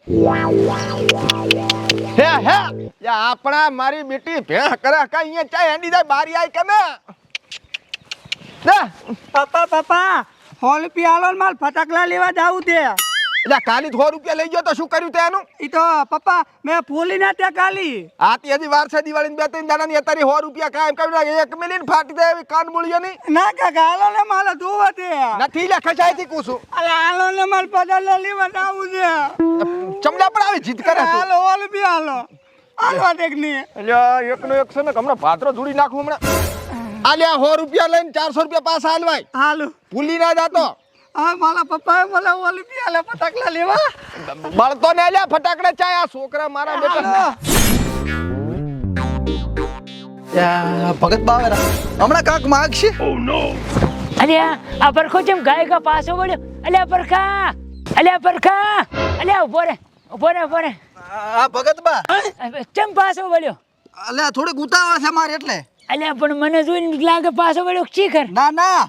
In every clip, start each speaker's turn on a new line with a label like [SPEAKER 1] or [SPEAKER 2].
[SPEAKER 1] હે હે આપણા મારી બેટી ભેણ કરે કઈ અહીંયા ચાય હેંડી જાય બારી આય કેમે દે
[SPEAKER 2] પપ્પા 100 રૂપિયા આલો માલ ફટાકડા લેવા જાવું તે
[SPEAKER 1] એટલે કાલી 100 રૂપિયા લઈ ગયો તો શું કર્યું તે એનું
[SPEAKER 2] ઈ તો પપ્પા મેં ફોલી ના ત્યાં કાલી
[SPEAKER 1] આતી હજી વાર છે દિવાળી 2-3 દાડાની અત્યારે 100 રૂપિયા કાયમ કરી એક મિલિયન ફાટી દે એવી કાન બોલ્યો નહીં
[SPEAKER 2] ના કાકા આલો ને માલ જોવા તે
[SPEAKER 1] નથી લે ખસાઈથી કુસું
[SPEAKER 2] અલે આલો ને માલ ફટાકડા લેવા જાવું છે
[SPEAKER 1] ચમડા પર આવી જીત કરે તું
[SPEAKER 2] આલો 100 રૂપિયા આલો આલવા દેખ ની
[SPEAKER 1] એટલે એકનો એક છે ને હમણાં ભાદરો જોડી નાખું હમણાં આલ્યા 100 રૂપિયા લઈને 400 રૂપિયા પાછા હાલવાય
[SPEAKER 2] હાલો
[SPEAKER 1] ભૂલી ના જાતો
[SPEAKER 2] હા મારા પપ્પાએ મને 100 રૂપિયા આલે ફટાકડા લેવા
[SPEAKER 1] બળતો ને લ્યા ફટાકડા ચાય આ છોકરા મારા બેટા
[SPEAKER 3] ભગત બાવેરા હમણાં કાક માગશે
[SPEAKER 4] અલ્યા આ પરખો ચમ ગાય કા પાછો વળ્યો અલ્યા પરખા અલ્યા ઉભો રે
[SPEAKER 3] આ ભગત બા
[SPEAKER 4] ચમ પાછો વળ્યો
[SPEAKER 3] અલ્યા થોડીક ઉતાવળ છે મારે એટલે
[SPEAKER 4] અલ્યા પણ મને જોઈને લાગે પાછો વળ્યો શીખર
[SPEAKER 3] ના ના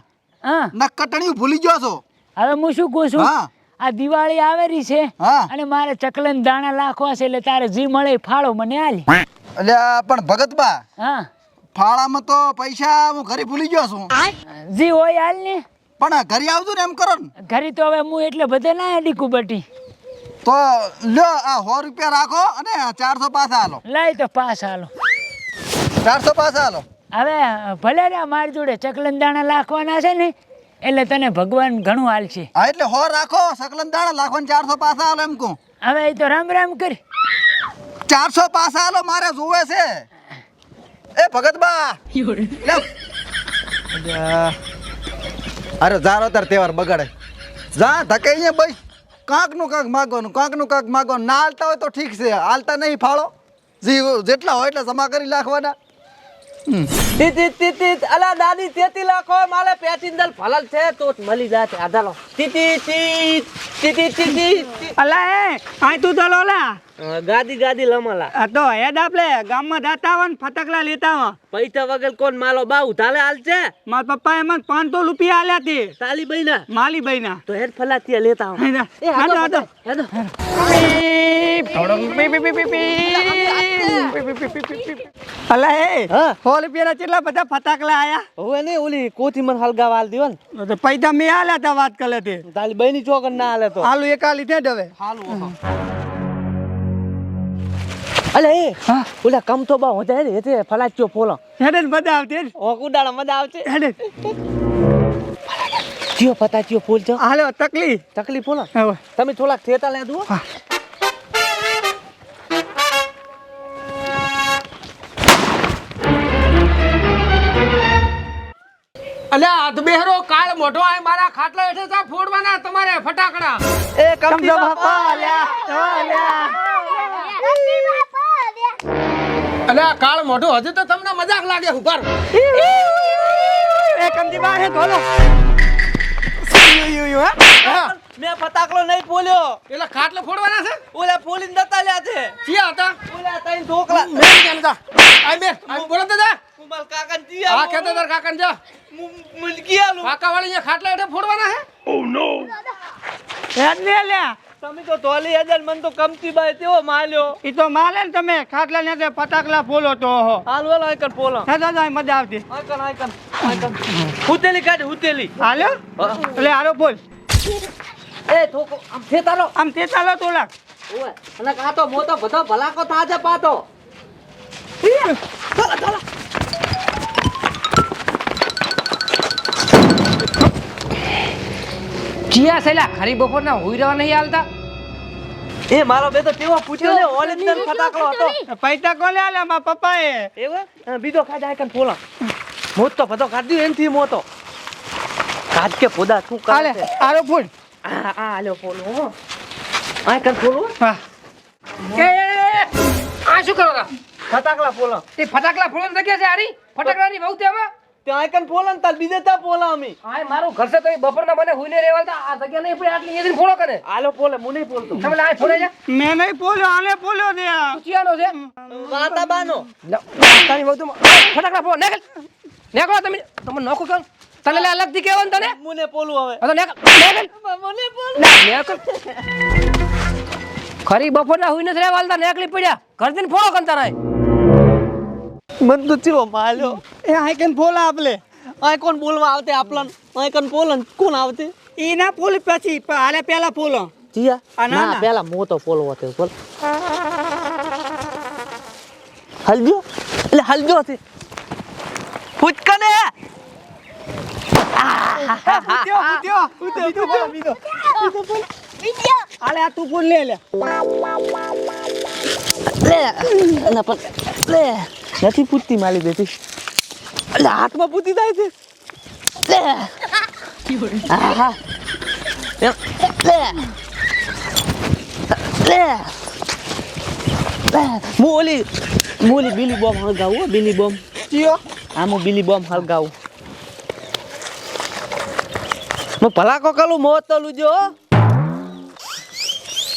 [SPEAKER 4] હા
[SPEAKER 3] નકટણીયું ભૂલી ગયો છો
[SPEAKER 4] હવે હું શું કહું છું
[SPEAKER 3] હા
[SPEAKER 4] આ દિવાળી આવેરી છે
[SPEAKER 3] હા
[SPEAKER 4] અને મારે ચકલન દાણા લાખવા છે એટલે તારે જી મળે એ ફાળો મને આલી
[SPEAKER 3] અલ્યા પણ ભગત બા
[SPEAKER 4] હા
[SPEAKER 3] ફાળામાં તો પૈસા હું ઘરે ભૂલી ગયો છું
[SPEAKER 4] જી હોય હાલ ને
[SPEAKER 3] પણ ઘરે આવજો ને એમ કરો ને
[SPEAKER 4] ઘરે તો હવે હું એટલે બધે ના ડીકું બટી
[SPEAKER 3] તો લ્યો આ 100 રૂપિયા રાખો અને 400 પાછા હાલો
[SPEAKER 4] લાય તો પાસ હાલો
[SPEAKER 3] 400 પાછા હાલો
[SPEAKER 4] હવે ભલે રે મારી જોડે ચકલન દાણા લાખવાના છે ને એટલે તને ભગવાન ઘણું હાલશે
[SPEAKER 3] હા એટલે 100 રાખો સકલન દાણા લાખો ને 400 પાછા હાલો એમ કહું
[SPEAKER 4] હવે એ તો રામ રામ કરી
[SPEAKER 3] 400 પાછા હાલો મારે જોવે છે એ ભગત બા લે અરે જારો તાર તહેવાર બગાડે જા ધકે અહીંયા બસ કાંક નું કાંક માગવાનું ના હાલતા હોય તો ઠીક છે હાલતા નહીં ફાળો જેટલા હોય એટલા જમા કરી નાખવાના
[SPEAKER 5] તીત અલા દાદી 33 લાખ હોય માલે પેટિંદલ ફલલ છે તો મળી જાતે આધાલો તીત
[SPEAKER 2] અલા એ આય તું ચાલો લા
[SPEAKER 5] ગાદી લમલા
[SPEAKER 2] આ તો હેડ આપણે ગામમાં જાતા હોય ને ફટાકડા લેતા હોય
[SPEAKER 5] પૈસા વગર કોણ માલો બા ઉધાલે હાલ છે
[SPEAKER 2] મારા પપ્પાએ મને 500 રૂપિયા આલ્યા તે
[SPEAKER 5] તાલી બઈના
[SPEAKER 2] માલી ભાઈના
[SPEAKER 5] તો હેડ ફલાતી લેતા આવો એ હાડો
[SPEAKER 2] અલા એ
[SPEAKER 5] હા
[SPEAKER 2] 100 રૂપિયાના કેટલા બધા ફટાકડા આયા
[SPEAKER 5] હવે ને ઓલી કોથી મને હલગાવા હાલ દીવન
[SPEAKER 2] તો પૈસા મેં આલ્યા તા વાત કરે તે
[SPEAKER 5] તાલી બઈની ચોકન ના હાલે તો
[SPEAKER 2] આલુ એક આલી દે હવે
[SPEAKER 5] અલે એ ઓલા કમ તો બા હોતે રે તે ફલાચ્યો પોલો
[SPEAKER 2] હેડે મજા આવતી
[SPEAKER 5] ઓ કુડાળા મજા આવશે
[SPEAKER 2] હેડે
[SPEAKER 5] ચિયો પતાચ્યો પોલ છો
[SPEAKER 2] હાલો તકલીફ
[SPEAKER 5] તકલીફ પોલો
[SPEAKER 2] હવે
[SPEAKER 5] તમે થોડાક થેતા લે દો
[SPEAKER 6] અલ્યા હાથ બેહરો કાળ મોઢો આય મારા ખાટલા હેઠે જા ફોડવાના તમારે ફટાકડા
[SPEAKER 5] એ કમતી
[SPEAKER 2] બાપા આલ્યા
[SPEAKER 6] અલ્યા કાળ મોઢો હજુ તો તમને મજાક લાગે ઉપર
[SPEAKER 2] એ કમજી બા હે ધોલો
[SPEAKER 5] મેં ફટાકડો નહીં પોલ્યો
[SPEAKER 6] એટલે ખાટલો ફોડવાના છે
[SPEAKER 5] ઓલા પોલીન નતા લ્યા છે
[SPEAKER 6] ક્યાં હતા
[SPEAKER 5] ઓલા તઈ ઢોકળા
[SPEAKER 6] મેં કેમ જા આય બે આય બોલો તો જા
[SPEAKER 5] કુમાર કાકા
[SPEAKER 6] આ
[SPEAKER 5] જીયા
[SPEAKER 6] ખેતર કાકન જા
[SPEAKER 5] મુલકી આલુ
[SPEAKER 6] કાકા વાળી અહીંયા ખાટલા હેઠે ફોડવાના છે
[SPEAKER 2] હેડ લે લ્યા
[SPEAKER 5] તમે તો તોલી હજાર મન તો કમતી બાય તેવો માલ્યો
[SPEAKER 2] ઈ તો માલે ને તમે ખાટલા ને તે ફટાકડા ફોલો તો હો
[SPEAKER 5] હાલ વેલો આઈકન પોલો
[SPEAKER 2] હેડો જાય મજા આવતી
[SPEAKER 5] આઈકન હુતેલી કાઢ હુતેલી
[SPEAKER 2] હાલ્યો એટલે હારો બોલ
[SPEAKER 5] એ ઠોકો આમ થેતાલો
[SPEAKER 2] આમ તે ચાલો તોલા
[SPEAKER 5] ઓય અને આ તો મોટો બધો ભલાકો થાજે પાતો
[SPEAKER 6] ચિયા સેલા ખરી બપોરના હોઈ રહેવા નહીં હાલતા
[SPEAKER 5] એ મારો બે તો કેવો પૂછ્યો ને ઓલે અંદર ફટાકડો હતો
[SPEAKER 2] પૈસા કોલે આલ્યા મારા પપ્પાએ
[SPEAKER 5] એવું બીજો કાઢ આઈકન પોલો મોટો બધો કાઢ્યો એનથી મોટો કાઢ કે પોદા શું
[SPEAKER 2] હાલે
[SPEAKER 5] કરે
[SPEAKER 2] હારો ફૂલ
[SPEAKER 5] આ આલ્યો પોલો આઈકન પોલો
[SPEAKER 2] હા
[SPEAKER 6] આ શું કરો રા
[SPEAKER 5] ફટાકડા પોલો
[SPEAKER 6] એ ફટાકડા ફોડવાની જગ્યા છે આરી ફટાકડાની બહુ તે હવે
[SPEAKER 5] ત્યાં આઈકન પોલો ને તાર બીજે તા પોલા અમી
[SPEAKER 6] આય મારું ઘર છે તો એ બપોરના મને હુઈને રહેવાતા આ જગ્યા નહીં પડે આટલી એથી ફોડો કરે
[SPEAKER 5] આલો પોલે હું નહીં પોલતો
[SPEAKER 6] તમે આય ફોડે જા
[SPEAKER 2] મેં નહીં બોલ્યો આને બોલ્યો દે
[SPEAKER 6] ચિયાનો છે
[SPEAKER 5] વાતા બાનો
[SPEAKER 6] તારી બહુ ફટાકડા ફોડો નેકળો તમે નોખો કર તને લે અલગથી કહેવાનું તને
[SPEAKER 5] મુને પોલું હવે
[SPEAKER 6] હવે નેકળ
[SPEAKER 5] મને પોલ
[SPEAKER 6] નેકળ ખરી બપોરના હુઈ નથી રહ્યા વાલતા નેકલી પડ્યા ઘરથી ફોડો કંતા રાય
[SPEAKER 5] મન તો ચીવો માલ્યો
[SPEAKER 2] એ આઈકન ફોલા આપલે
[SPEAKER 5] આ કોણ બોલવા આવતે આપલન આ કોણ બોલન કોણ આવતે
[SPEAKER 2] ઈ ના ફોલ પછી હાલે પેલા ફોલો
[SPEAKER 5] જીયા
[SPEAKER 2] આ ના,
[SPEAKER 5] ના
[SPEAKER 2] ના.
[SPEAKER 5] પેલા મો તો ફોલો હોતે બોલ હલજો એટલે હલજો છે ફૂટકને
[SPEAKER 2] હાલે આ તું ફોન લે લે
[SPEAKER 5] લે ના પણ લે નથી પૂછતી માલી બેટી એટલે હાથમાં પૂતી જાય છે લે આહા લે લે લે મોલી બિલી બોમ્બ હળગાવું બિલી બોમ્બ
[SPEAKER 2] ચિયો
[SPEAKER 5] આમ બિલી બોમ્બ હળગાવું મો ભલા કોકલું મોત તો લુજો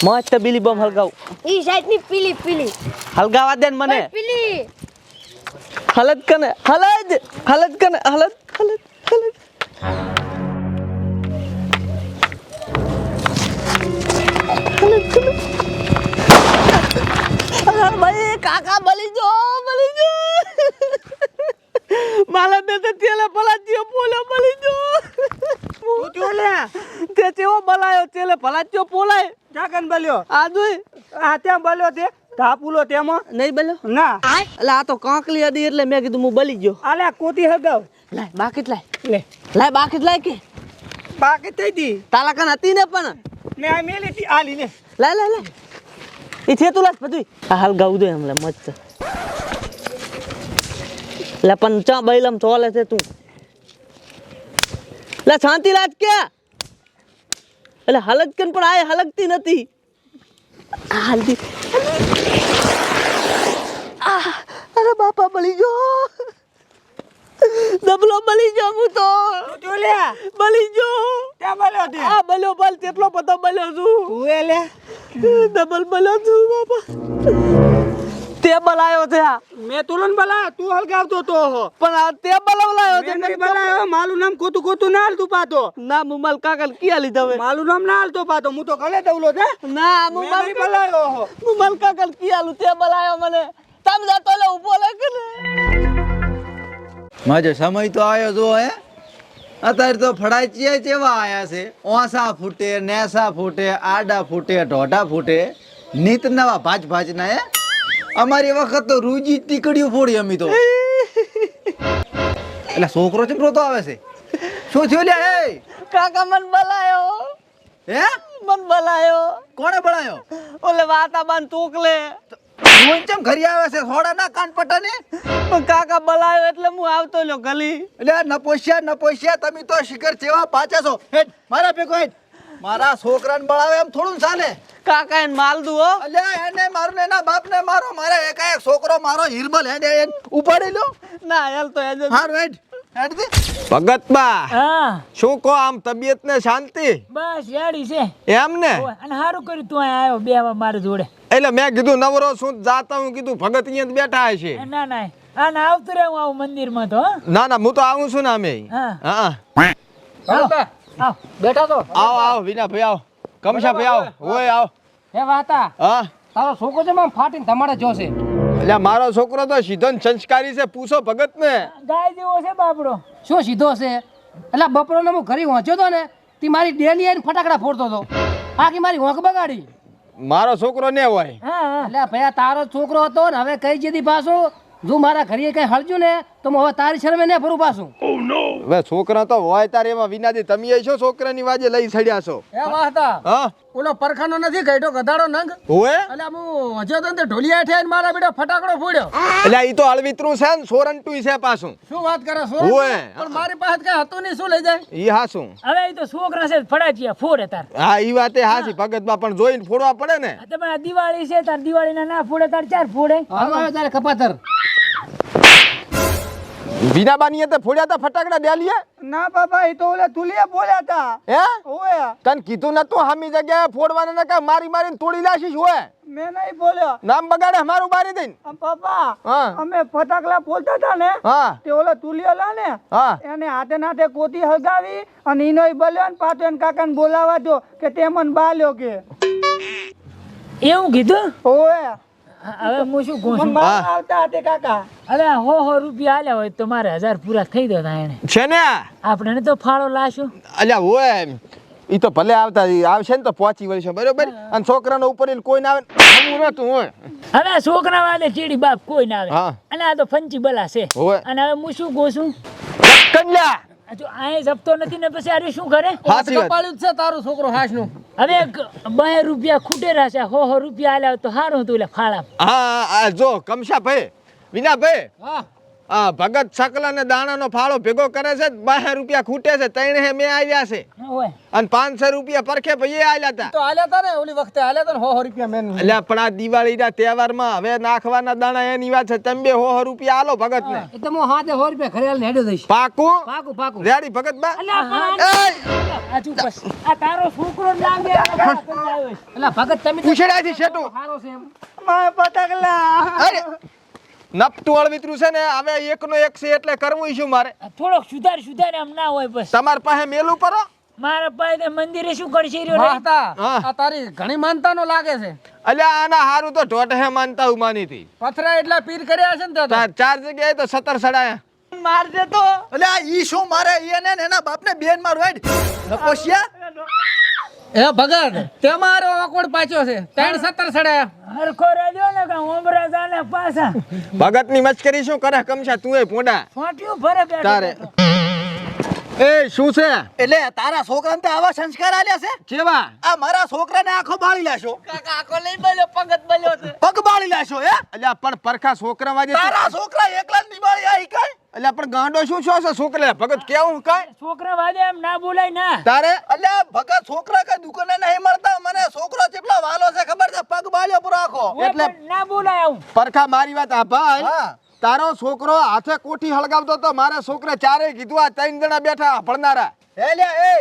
[SPEAKER 5] મસ્ત બિલી બોમ્બ હળગાવું
[SPEAKER 7] ઈ સાઈડ ની પીલી પીલી
[SPEAKER 5] હળગાવા દે ને મને
[SPEAKER 7] પીલી
[SPEAKER 5] હલદ કને હલદ કને હલદ ભાઈ કાકા બલી જો માલા બે તો તેલે પલાચ્યો પોલો બલી જો
[SPEAKER 2] તું લે
[SPEAKER 5] તે તેવો બલાયો તેલે પલાચ્યો પોલાય
[SPEAKER 2] જાગન બલ્યો
[SPEAKER 5] આ જોઈ
[SPEAKER 2] આ ત્યાં બલ્યો તે ધાપુલો તેમાં
[SPEAKER 5] નહીં બલ્યો
[SPEAKER 2] ના
[SPEAKER 5] એટલે આ તો કાંકલી હતી એટલે મેં કીધું હું બલી ગયો
[SPEAKER 2] આલે કોતી હગાવ
[SPEAKER 5] લાય બાકીટ
[SPEAKER 2] લે
[SPEAKER 5] લાય બાકીટ લાય કે
[SPEAKER 2] બાકી થઈ દી
[SPEAKER 5] તાલાકન હતી ને પણ
[SPEAKER 2] મેં આ મેલી હતી આલી લે
[SPEAKER 5] લાય એ છે તું લાસ બધું આ હાલ ગાઉ દે હમલે મસ્ત લે પણ ચા બૈલમ ચોલે છે તું લે શાંતિ લાજ કે એટલે હલક કન પણ આય હલકતી નથી આ હલતી અરે બાપા બળી ગયો દબલો બળી ગયો હું તો
[SPEAKER 2] તું લે
[SPEAKER 5] બળી ગયો
[SPEAKER 2] ત્યાં બલ્યો તે
[SPEAKER 5] આ બલ્યો બલ તેટલો બધો બલ્યો છું
[SPEAKER 2] તું એ લે
[SPEAKER 5] ડબલ બલ્યો છું બાપા તે બલાયો છે આ
[SPEAKER 2] મેં તુલન બલાયો તું હલગાવતો તો હો
[SPEAKER 5] પણ આ તે બલાવલાયો છે
[SPEAKER 2] મેં નહીં બલાયો મારું નામ કોતું ના હાલતું પાતો
[SPEAKER 5] ના મુમલ કાકા કિયા લીધા હવે
[SPEAKER 2] મારું નામ ના હાલતો પાતો હું તો ગલે દવલો છે
[SPEAKER 5] ના
[SPEAKER 2] મેં નહીં બલાયો હો
[SPEAKER 5] મુમલ કાકા કિયા લુ તે બલાયો મને તમ જાતો લે ઉભો લે કે
[SPEAKER 3] માજો સમય તો આવ્યો જો હે અત્યારે તો ફડાચિયા જેવા આયા છે ઓસા ફૂટે નેસા ફૂટે આડા ફૂટે ઢોઢા ફૂટે નીત નવા ભાજ ના હે અમારી વખત તો રૂજી ટીકડીઓ ફોડી અમી તો એટલે છોકરો ચમ રોતો આવે છે શું થયું લે એ
[SPEAKER 5] કાકા મન બલાયો
[SPEAKER 3] હે
[SPEAKER 5] મન બલાયો
[SPEAKER 3] કોણે બળાયો
[SPEAKER 5] ઓલે વાતા બાન તોકલે
[SPEAKER 3] રોજ ચમ ઘરી આવે છે થોડા ના કાન પટાને
[SPEAKER 5] પણ કાકા બલાયો એટલે હું આવતો લ્યો ગલી
[SPEAKER 3] એટલે નપોશિયા તમે તો શિખર જેવા પાછા છો હેડ મારા ભેગો હેડ મારા છોકરાને બળાવે એમ થોડું ચાલે
[SPEAKER 5] કાકા એને માલ દઉં હો
[SPEAKER 3] અલ્યા એને મારું એના બાપને મારો મારે એકાએક છોકરો મારો હિરબલ હેડે ઉપાડી લો
[SPEAKER 5] ના હેલ તો હેજ
[SPEAKER 3] હારું હેડ હેડ દે
[SPEAKER 1] ભગતબા
[SPEAKER 4] હા
[SPEAKER 1] શું કહો આમ તબિયત ને શાંતિ
[SPEAKER 4] બસ રેડી છે
[SPEAKER 1] એમ ને
[SPEAKER 4] ઓય, અને સારું કર્યું તું અહીંયા આવ્યો બેવા મારી જોડે
[SPEAKER 1] એટલે મેં કીધું નવરો શું જાતા હું કીધું ભગત અહીંયા જ બેઠા હશે
[SPEAKER 4] ના ના આ ના આવતું રહે હું આવું મંદિરમાં તો હો.
[SPEAKER 1] ના હું તો આવું છું ને અમે
[SPEAKER 4] હા.
[SPEAKER 1] હા
[SPEAKER 4] આવ
[SPEAKER 6] બેઠા તો
[SPEAKER 1] આવો વિના ભાઈ આવો કમશા ભાઈ આવો ઓય આવો
[SPEAKER 6] હે વાતા
[SPEAKER 1] હા
[SPEAKER 6] તારો છોકરો છે આમ ફાટીને ધમાડે જોશે
[SPEAKER 1] એટલે મારો છોકરો તો સીધો ને સંસ્કારી છે પૂછો ભગત ને
[SPEAKER 4] ગાય જેવો છે બાપડો
[SPEAKER 6] શું સીધો છે એટલે બપોરનો હું ઘરે વાંચ્યો તો ને તે મારી ડેલી આવીને ફટાકડા ફોડતો હતો આખી મારી હોંક બગાડી
[SPEAKER 1] મારો છોકરો ને હોય
[SPEAKER 4] હા હા
[SPEAKER 6] એટલે ભૈયા તારો છોકરો હતો ને હવે કઈ જતી પાછું જો મારા ઘરે કઈ હળજ્યું ને તો હું હવે તારી શરમે ને ફરું પાછું
[SPEAKER 1] હવે છોકરા તો હોય તારે એમાં વિનાજી તમે છો છોકરાની વાજે લઈ છડ્યા છો
[SPEAKER 6] હે વાહતા
[SPEAKER 1] હા
[SPEAKER 6] ઓલો પરખાનો નથી ગઈડો ગધાડો નંગ
[SPEAKER 1] હોય
[SPEAKER 6] એટલે હું હજ્યો તો ને તે ઢોલિયા ઠેન મારા બેટા ફટાકડો ફોડ્યો
[SPEAKER 1] એટલે ઈ તો હળવિતરું છે ને સોરંટું છે પાછું
[SPEAKER 6] શું વાત કરે છો
[SPEAKER 1] ઓય.
[SPEAKER 6] પણ મારી પાસે કઈ હતું નહીં શું લઈ જાય
[SPEAKER 1] ઈ હાસું
[SPEAKER 4] હવે એ તો છોકરા છે ફડાચિયા ફોડે તાર
[SPEAKER 1] હા ઈ વાતે હાસી ભગતબા પણ જોઈને ફોડવા પડે ને
[SPEAKER 4] આ તમે આ દિવાળી છે તાર દિવાળીના ના ફોડે તાર ચાર ફોડે
[SPEAKER 6] હાલો આવ્યો તારે કપાતર
[SPEAKER 1] વિનાબાની તે ફોડ્યા હતા ફટાકડા ડેલીએ
[SPEAKER 2] ના બાપા એ તો ઓલા તુલિયા બોલ્યા તા
[SPEAKER 1] હે
[SPEAKER 2] ઓય
[SPEAKER 1] તને કીધું નતું હામી જગ્યાએ ફોડવાના ને કે મારી મારીને તોડી લાશીશ હોય
[SPEAKER 2] મેં નહીં બોલ્યો
[SPEAKER 1] નામ બગાડે મારું બારી દઈને
[SPEAKER 2] પપ્પા
[SPEAKER 1] હા.
[SPEAKER 2] અમે ફટાકડા ફોડતા હતા ને
[SPEAKER 1] હા
[SPEAKER 2] તે ઓલો તુલિયો લા ને
[SPEAKER 1] હા
[SPEAKER 2] એને હાથે નાથે કોતી હળગાવી અને ઈનો બોલ્યો ને પાછો એને કાકાને બોલાવા દો કે તે મને બાલ્યો કે
[SPEAKER 4] એવું કીધું
[SPEAKER 2] ઓય
[SPEAKER 4] હવે હું શું કહું છું
[SPEAKER 2] મારા આવતા હતા કાકા
[SPEAKER 4] હવે 100 રૂપિયા આલ્યા હોય તો મારે 1000 પૂરા થઈ દો એને
[SPEAKER 1] છે ને
[SPEAKER 4] આપણે તો ફાળો લાશું
[SPEAKER 1] અલ્યા હોય ઈ તો ભલે આવશે ને તો પહોંચી વળશે બરોબર અને છોકરાનો ઉપર કોઈ ના આવે હું નતું હોય
[SPEAKER 4] હવે છોકરા વાળે ચીડી બાપ કોઈ ના આવે
[SPEAKER 1] હા.
[SPEAKER 4] અને આ તો ફંચી બલા છે
[SPEAKER 1] હોય.
[SPEAKER 4] અને હવે હું શું કહું છું
[SPEAKER 1] કન્યા
[SPEAKER 4] આ જો આય જપતો નથી ને પછી આરે શું કરે
[SPEAKER 1] સાચી વાત
[SPEAKER 6] કપાળ્યું જ છે તારો છોકરો હાસનું
[SPEAKER 4] હવે 2 રૂપિયા ખૂટેરા છે 100 રૂપિયા આલ્યા તો સારું હતું એટલે ફાળા
[SPEAKER 1] હા જો કમશા ભાઈ વિના ભાઈ
[SPEAKER 6] હા
[SPEAKER 1] આ ભગત સકલા ને દાણાનો ફાળો ભેગો કરે છે 2 રૂપિયા ખૂટે છે તણે હે મેં આવ્યા છે
[SPEAKER 4] હોય
[SPEAKER 1] અને 500 રૂપિયા પરખે ભાઈ આલ્યા હતા
[SPEAKER 6] તો આલ્યા તા ને ઓલી વખતે આલ્યા તા ને 100 રૂપિયા મેન
[SPEAKER 1] એટલે પણ આ દિવાળીના તહેવારમાં હવે નાખવાના દાણા એની વાત છે તમે 100 રૂપિયા આલો ભગત ને
[SPEAKER 6] એટલે હું હાથે 100 રૂપિયા ઘરે આલીને હેડ્યો દઈશ
[SPEAKER 1] પાકું
[SPEAKER 6] પાકું
[SPEAKER 1] રેડી ભગત બા
[SPEAKER 4] આ ચૂપ બસ. આ તારો છોકરો ના બે
[SPEAKER 6] એટલે ભગત તમે તો
[SPEAKER 1] પૂછડાથી શેટું
[SPEAKER 6] સારો છે એમ
[SPEAKER 2] મારા ફટાકડા
[SPEAKER 1] અરે નપટું અળવિતરું છે ને હવે એકનો એક છે એટલે કરવું શું મારે
[SPEAKER 4] થોડોક સુધાર એમ ના હોય બસ
[SPEAKER 1] તમાર પાસે મેલું પરો
[SPEAKER 4] મારા પાસે મંદિરે શું કરશે રહ્યો રે?
[SPEAKER 6] માતા
[SPEAKER 1] હા.
[SPEAKER 6] આ તારી ઘણી માનતાનો લાગે છે
[SPEAKER 1] અલ્યા આના હારું તો ઢોટ હે માનતા હું માની હતી
[SPEAKER 6] પથરા એટલા પીર કર્યા છે ને તે તો.
[SPEAKER 1] 4 જગ્યાએ તો 17 સડાયા
[SPEAKER 2] મારજે તો
[SPEAKER 3] એટલે આ ઈ શું મારે એને ને એના બાપને બેન મારું હેડ નપોશિયા
[SPEAKER 6] એ ભગત તે મારો અકોડ પાછો છે 317 સડાયા
[SPEAKER 4] હરખો રહેજો ને કે ઓમરા જાને પાછા
[SPEAKER 1] ભગત ની મસ્કરી શું કરે કમશા તું એ પોડા
[SPEAKER 4] ફોટ્યું ભરે બેઠો
[SPEAKER 1] તારે એ શું છે
[SPEAKER 3] એટલે તારા છોકરાને તે આવા સંસ્કાર આલ્યા છે
[SPEAKER 1] કેવા
[SPEAKER 3] આ મારા છોકરાને આંખો બાળી લાશો
[SPEAKER 6] કાકા આકો લઈ બોલ્યો પગત બોલ્યો છે
[SPEAKER 3] પગ બાળી લાશો હે
[SPEAKER 1] અલ્યા પણ પરખા છોકરા વાજે
[SPEAKER 3] તારા છોકરા એકલા જ નિવાળી આઈ કાઈ
[SPEAKER 1] અલ્યા પણ ગાંડો શું છો છે છોકરા ભગત કેવું કાય
[SPEAKER 4] છોકરા વાદે એમ ના બોલાય ના
[SPEAKER 1] તારે
[SPEAKER 3] અલ્યા ભગત છોકરા કઈ દુકાને નહીં મળતા મને છોકરો કેટલો વાલો છે ખબર છે પગ બાળ્યો પૂરો આખો
[SPEAKER 1] એટલે-
[SPEAKER 4] એટલે ના બોલાય આવું
[SPEAKER 1] પરખા મારી વાત આ ભાઈ
[SPEAKER 3] હા
[SPEAKER 1] તારો છોકરો હાથે કોઠી હળગાવતો તો મારા છોકરા ચારે કીધું આ 3 જણા બેઠા ભણનારા
[SPEAKER 3] એ લ્યા એ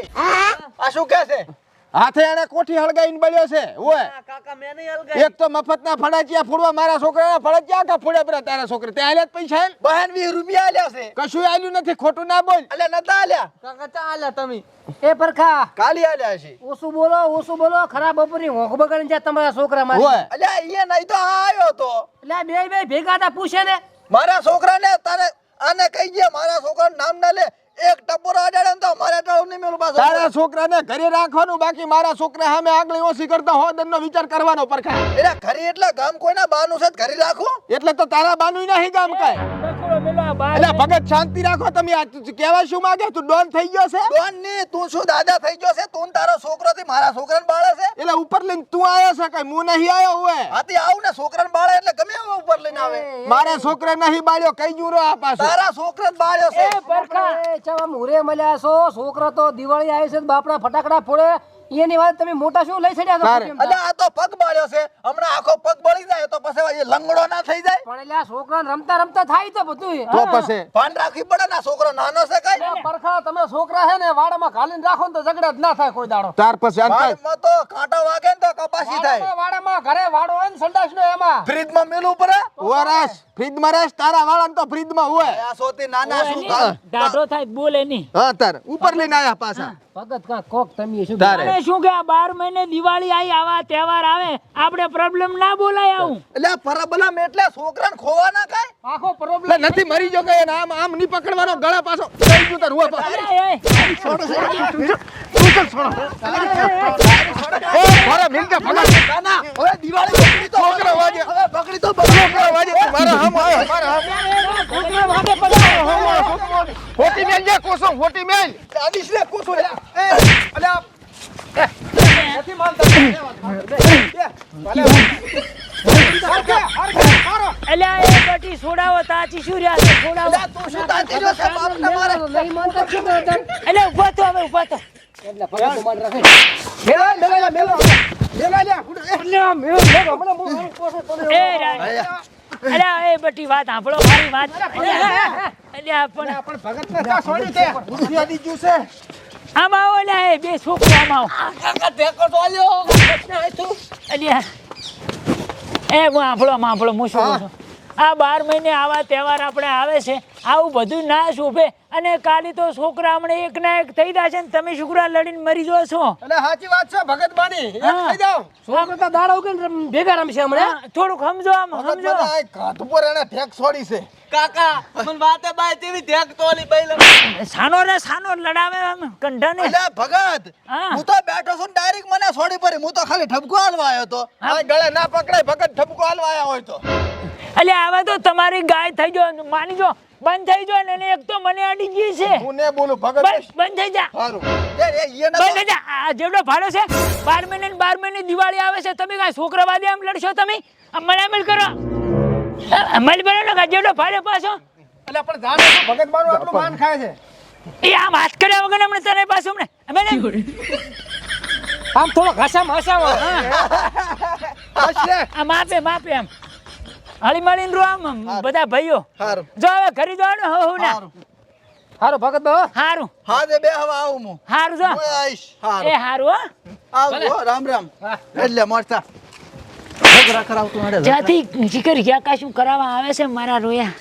[SPEAKER 3] આ શું કહે છે
[SPEAKER 1] હાથે એને કોઠી હળગાવીને બળ્યો છે ઓય
[SPEAKER 6] કાકા મેં નહીં હલગાઈ
[SPEAKER 1] એક તો મફતના ફડાચિયા ફોડવા મારા છોકરાના ફડાચિયા કા ફોડ્યા પેલા તારા છોકરા તે આલ્યા જ પૈસા આલ?
[SPEAKER 3] બહેન 20 રૂપિયા આલ્યા છે
[SPEAKER 1] કશું આલ્યું નથી ખોટું ના બોલ
[SPEAKER 3] અલ્યા નતા આલ્યા
[SPEAKER 6] કાકા ચા આલ્યા તમે એ પરખા
[SPEAKER 3] કાલી આલ્યા છે
[SPEAKER 6] ઓછું બોલો ખરાબ બપોરની હોંક બગાડીને જ્યાં તમારા છોકરા મારી
[SPEAKER 1] ઓય
[SPEAKER 3] અલ્યા ઈ નહીં તો આ આવ્યો તો
[SPEAKER 6] એટલે બે ભેગા હતા પૂછે ને
[SPEAKER 3] મારા છોકરાને તારે આને કહી દે મારા છોકરાનું નામ ના લે એક ટપોરો અડાડે ને તો મારે ટાળું નહીં મેલું પાછો
[SPEAKER 1] તારા છોકરાને ઘરે રાખવાનું બાકી મારા છોકરા સામે આગળ ઓછી કરતા હોદનનો વિચાર કરવાનો પરખા
[SPEAKER 3] એલા ઘરે એટલે ગામ કોઈના બાનું છે તો ઘરે રાખો
[SPEAKER 1] એટલે તો તારા બાનું નહીં ગામ કાય
[SPEAKER 4] બકરો મેલો આ બાર
[SPEAKER 1] એટલે ભગત શાંતિ રાખો તમે આ તું કહેવા શું માંગે તું ડોન થઈ ગયો છે
[SPEAKER 3] ડોન ની તું શું દાદા થઈ ગયો છે તું ને તારો છોકરો થી મારા છોકરાને બાળે છે
[SPEAKER 1] એટલે ઉપર લઈને તું આવ્યો છે કઈ હું નહીં આવ્યો હોય
[SPEAKER 3] હાથી આવું ને છોકરાને બાળે એટલે ગમે એવો ઉપર લઈને આવે
[SPEAKER 1] મારા છોકરા નહીં બાળ્યો કઈ જુરો આ પાછો
[SPEAKER 3] તારા છોકરાને બાળ્યો છે
[SPEAKER 4] એ પરખા
[SPEAKER 6] એ ચા મુરે મળ્યા છો છોકરા તો દિવાળી આવી છે તો બાપડા ફટાકડા ફોડે એની વાત તમે મોટા શું લઈ છડ્યા છો
[SPEAKER 1] તારે.
[SPEAKER 6] કેમ?
[SPEAKER 3] અલ્યા આ તો પગ બાળ્યો છે હમણાં આખો પગ બળી જાય તો પછી એ લંગડો ના થઈ જાય
[SPEAKER 6] પણ એટલે આ છોકરાને રમતા થાય તો બધું
[SPEAKER 1] તો પછી
[SPEAKER 3] ભાન રાખવી પડે ને આ છોકરો નાનો છે કઈ
[SPEAKER 6] પરખા તમે છોકરા હે ને વાડામાં ઘાલીને રાખો ને તો ઝઘડા જ ના થાય કોઈ દાડો
[SPEAKER 1] ત્યાર પછી અંતર
[SPEAKER 3] ભાનમાં તો કાંટા વાગે ને તો કપાસી થાય
[SPEAKER 6] વાડામાં ઘરે વાડો હોય ને સંડાસ નો એમાં
[SPEAKER 3] ફ્રીજમાં મેલું પડે
[SPEAKER 1] વરાસ ફ્રીજમાં રેસ તારા વાળા તો ફ્રીજમાં હોય
[SPEAKER 3] આ સોતી નાના શું
[SPEAKER 4] ડાઢો થાય બોલે નહીં
[SPEAKER 1] હા તાર ઉપર લઈને આયા પાછા
[SPEAKER 6] ભગત કા કોક તમે શું
[SPEAKER 1] તારે
[SPEAKER 4] અને શું કે આ 12 મહિને દિવાળી આવી આવા તહેવાર આવે આપણે પ્રોબ્લેમ ના બોલાય આવું
[SPEAKER 3] એટલે પરબલમ એટલે છોકરાને ખોવા ના કાય
[SPEAKER 6] આખો પ્રોબ્લેમ
[SPEAKER 1] એટલે નથી મરી જો કે આમ આમ નહીં પકડવાનો ગળા પાછો થઈ ગયું તાર હુઆ પાછો એ મારા મિલકે ભગત
[SPEAKER 3] ના હવે દિવાળી બકરી તો
[SPEAKER 1] છોકરા વાગે
[SPEAKER 3] હવે બકરી તો
[SPEAKER 1] છોકરા વાગે તું મારા હમ આયો મારા હમ ફોટી મેલ જે કોસો ફોટી મેલ
[SPEAKER 3] આદિશ ને કોસો લે અલ્યા
[SPEAKER 4] એટલે એ બટી છોડાવો તાચી શું રહ્યા છે છોડાવો
[SPEAKER 3] તું શું તાતી રહ્યો છે બાપ તમારે
[SPEAKER 6] નહીં માનતા શું કરે તને?
[SPEAKER 4] એટલે ઉભા તો હવે ઉભા તો
[SPEAKER 6] એટલે ભગત માન રાખે
[SPEAKER 4] એ અરે એ બટી વાત સાંભળો મારી વાત એટલે આપણે આમ આવો લે એ બે છોકરા આમ આવો અલ્યા એ હું સાંભળો હું શું કહું છું આ 12 મહિને આવા તહેવાર આપણે આવે છે આવું બધું ના શોભે અને કાલે તો છોકરા હમણાં એક ના એક થઈ જશે ને તમે છોકરા લડીને મરી જાઓ છો.
[SPEAKER 1] એટલે સાચી વાત છે ભગત બાની એક
[SPEAKER 4] હા.
[SPEAKER 1] થઈ જાવ
[SPEAKER 6] છોકરા તો દાડા ઉકેલ ભેગા રમશે હમણાં
[SPEAKER 4] હા, થોડુંક સમજો આમ
[SPEAKER 1] ભગત
[SPEAKER 4] સમજો.
[SPEAKER 1] બાના આ ઘાટ ઉપર એને ઠેક છોડી છે
[SPEAKER 5] કાકા મને વાતે બાય તેવી ધ્યાક તો ઓલી બૈલ
[SPEAKER 4] સાનો રે સાનો લડાવે આમ કંઠાને.
[SPEAKER 3] એટલે ભગત
[SPEAKER 4] હા.
[SPEAKER 3] હું તો બેઠો છું ડાયરેક્ટ મને છોડી પડી હું તો ખાલી ઠપકો હાલવા આવ્યો તો
[SPEAKER 1] આ ગળે ના પકડાય ભગત ઠપકો હાલવા આયા હોય તો
[SPEAKER 4] એટલે આવા તો તમારી ગાય થઈ જો માની જો બંધ થઈ જો ને એને એક તો મને અડી ગઈ છે.
[SPEAKER 1] હું ને બોલું ભગત
[SPEAKER 4] બસ બંધ થઈ જા.
[SPEAKER 1] સારું
[SPEAKER 4] બંધ થઈ જા. આ જેવડો ભાડો છે 12 મહિને ને 12 મહિને દિવાળી આવે છે તમે કાંઈ છોકરાવાદી આમ લડશો તમે આમ મલામલ કરો અમલ બનો ને જેવડો ભાડે પાછો
[SPEAKER 1] એટલે પણ જાણે તો ભગત બાનું આટલું માન ખાય છે
[SPEAKER 4] એ આમ હાથ કર્યા વગર હમણાં તને પાછું હમણાં અમે ને
[SPEAKER 6] આમ થોડો ઘસામાં હસામાં
[SPEAKER 1] હશે
[SPEAKER 4] આમ માપે આમ હળી મળીને રો આમ બધા ભાઈઓ
[SPEAKER 3] સારું
[SPEAKER 4] જો હવે ઘરે જવાનું હું ના
[SPEAKER 3] સારું
[SPEAKER 6] હારો ભગત બા
[SPEAKER 4] હારું
[SPEAKER 3] હા જે બે હવે આવું હું
[SPEAKER 4] હારું જો
[SPEAKER 3] હું આવીશ સારું
[SPEAKER 4] એ હારું હો
[SPEAKER 3] આવું હો, રામ રામ એટલે મળતા ઝઘડા કરાવતું નડે
[SPEAKER 4] જ્યાંથી શિખર ગયા કાશું કરાવવા આવે છે મારા રોયા